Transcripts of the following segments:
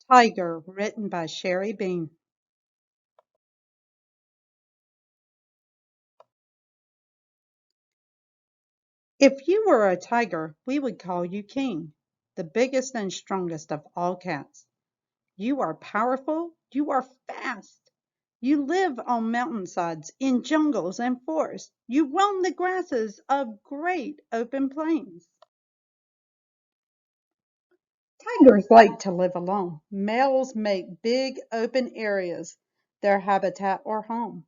Tiger, written by Sherry Bean. If you were a tiger, we would call you king, the biggest and strongest of all cats. You are powerful, you are fast. You live on mountainsides, in jungles and forests. You roam the grasses of great open plains. Tigers like to live alone. Males make big open areas their habitat or home.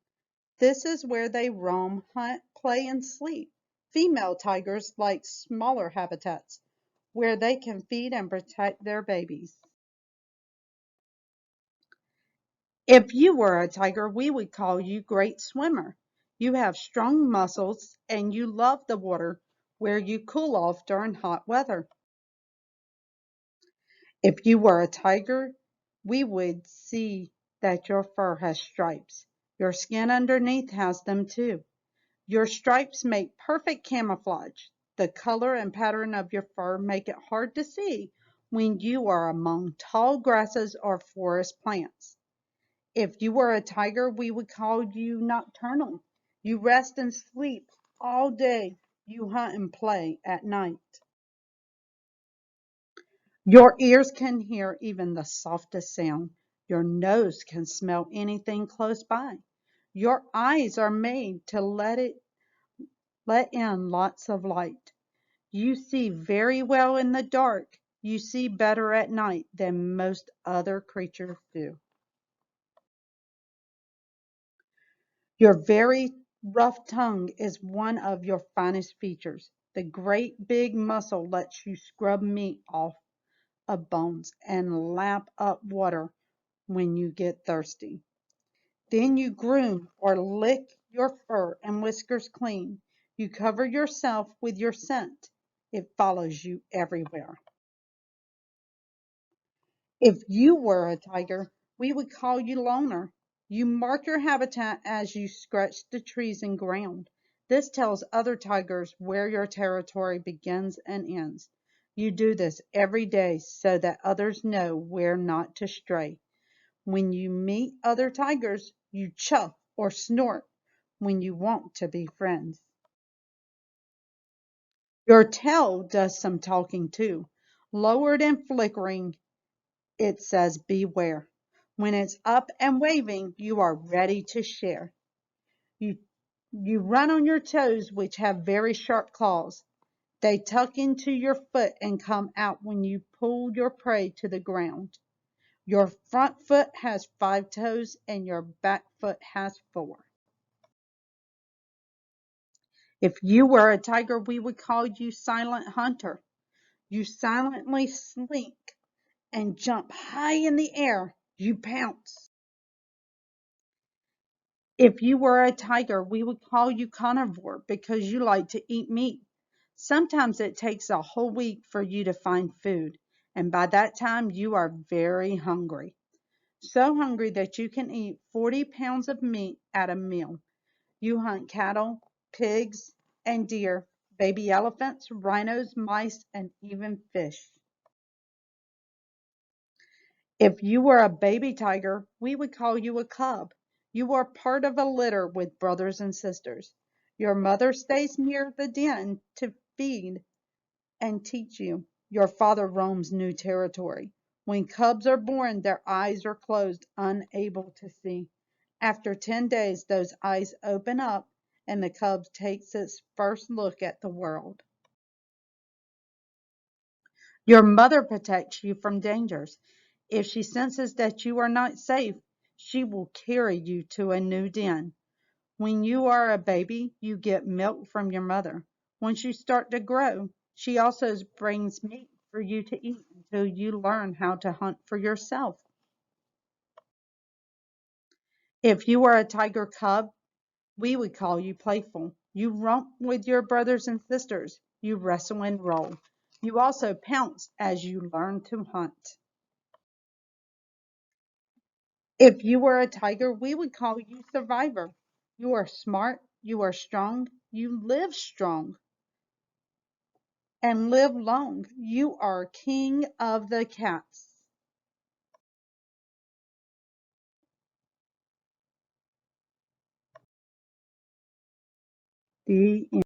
This is where they roam, hunt, play, and sleep. Female tigers like smaller habitats where they can feed and protect their babies. If you were a tiger, we would call you great swimmer. You have strong muscles and you love the water where you cool off during hot weather. If you were a tiger, we would see that your fur has stripes. Your skin underneath has them too. Your stripes make perfect camouflage. The color and pattern of your fur make it hard to see when you are among tall grasses or forest plants. If you were a tiger, we would call you nocturnal. You rest and sleep all day. You hunt and play at night. Your ears can hear even the softest sound. Your nose can smell anything close by. Your eyes are made to let in lots of light. You see very well in the dark. You see better at night than most other creatures do. Your very rough tongue is one of your finest features. The great big muscle lets you scrub meat off of bones and lap up water when you get thirsty. Then you groom or lick your fur and whiskers clean. You cover yourself with your scent. It follows you everywhere. If you were a tiger, we would call you loner. You mark your habitat as you scratch the trees and ground. This tells other tigers where your territory begins and ends. You do this every day so that others know where not to stray. When you meet other tigers, you chuff or snort when you want to be friends. Your tail does some talking too. Lowered and flickering, it says beware. When it's up and waving, you are ready to share. You, you run on your toes, which have very sharp claws. They tuck into your foot and come out when you pull your prey to the ground. Your front foot has 5 toes and your back foot has 4. If you were a tiger, we would call you silent hunter. You silently slink and jump high in the air. You pounce. If you were a tiger, we would call you carnivore because you like to eat meat. Sometimes it takes a whole week for you to find food, and by that time you are very hungry. So hungry that you can eat 40 pounds of meat at a meal. You hunt cattle, pigs, and deer, baby elephants, rhinos, mice, and even fish. If you were a baby tiger, we would call you a cub. You are part of a litter with brothers and sisters. Your mother stays near the den to feed and teach you. Your father roams new territory. When cubs are born, their eyes are closed, unable to see. After 10 days, those eyes open up and the cub takes its first look at the world. Your mother protects you from dangers. If she senses that you are not safe, she will carry you to a new den. When you are a baby, you get milk from your mother. Once you start to grow, she also brings meat for you to eat until you learn how to hunt for yourself. If you were a tiger cub, we would call you playful. You romp with your brothers and sisters. You wrestle and roll. You also pounce as you learn to hunt. If you were a tiger, we would call you survivor. You are smart, you are strong, you live strong and live long. You are king of the cats. The